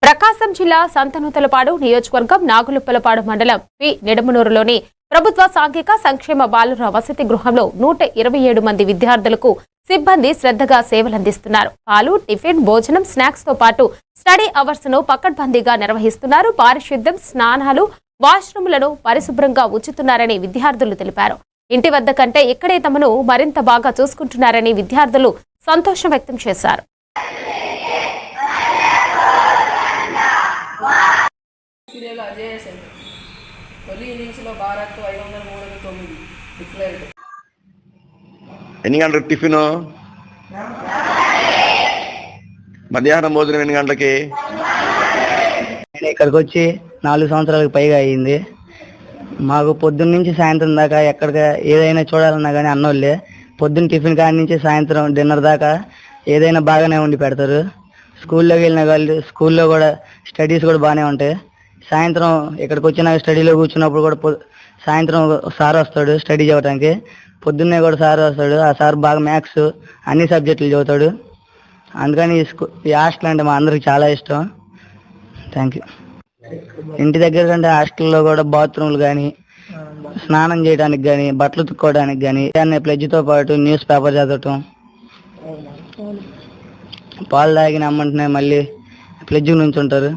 ప్రకాశం జిల్లా సంతనూతలపాడు నియోజకవర్గం నాగులుప్పలపాడు మండలం పి నిడమనూరులోని ప్రభుత్వ సాంఘిక సంక్షేమ బాలుర వసతి గృహంలో 127 మంది విద్యార్థులకు సిబ్బంది శ్రద్ధగా సేవలందిస్తున్నారు. పాలు, టిఫిన్, భోజనం, స్నాక్స్ తో పాటు స్టడీ అవర్స్ ను పకడ్బందీగా నిర్వహిస్తున్నారు. పారిశుద్ధ్యం, స్నానాలు, వాష్రూమ్లను పరిశుభ్రంగా ఉంచుతున్నారని విద్యార్థులు తెలిపారు. ఇంటి వద్ద కంటే ఇక్కడే తమను మరింత బాగా చూసుకుంటున్నారని విద్యార్థులు సంతోషం వ్యక్తం చేశారు. ఎన్ని గంటలకు టిఫిన్, మధ్యాహ్నం భోజనం ఎన్ని గంటలకి? నేను ఇక్కడికి వచ్చి 4 సంవత్సరాలకు పైగా అయ్యింది. మాకు పొద్దున్న నుంచి సాయంత్రం దాకా ఎక్కడికి ఏదైనా చూడాలన్నా కానీ అన్నోళ్ళే. పొద్దున్న టిఫిన్ కాడి నుంచి సాయంత్రం డిన్నర్ దాకా ఏదైనా బాగానే వండి పెడతారు. స్కూల్లోకి వెళ్ళిన వాళ్ళు స్కూల్లో కూడా స్టడీస్ కూడా బాగానే ఉంటాయి. సాయంత్రం ఇక్కడికి వచ్చిన స్టడీలో కూర్చున్నప్పుడు కూడా సాయంత్రం సార్ వస్తాడు స్టడీ చదవడానికి. పొద్దున్నే కూడా సార్ వస్తాడు. ఆ సార్ బాగా మ్యాథ్స్ అన్ని సబ్జెక్టులు చదువుతాడు. అందుకని ఈ హాస్టల్ అంటే మా అందరికి చాలా ఇష్టం. Thank you. ఇంటి దగ్గర కంటే హాస్టల్లో కూడా బాత్రూమ్లు కానీ, స్నానం చేయడానికి కానీ, బట్టలు ఉతుక్కోవడానికి కానీ, ప్లెడ్జ్తో పాటు న్యూస్ పేపర్ చదవటం, పాలు తాగిన అమ్మంటనే మళ్ళీ ప్లెడ్జ్ నుంచి ఉంటారు.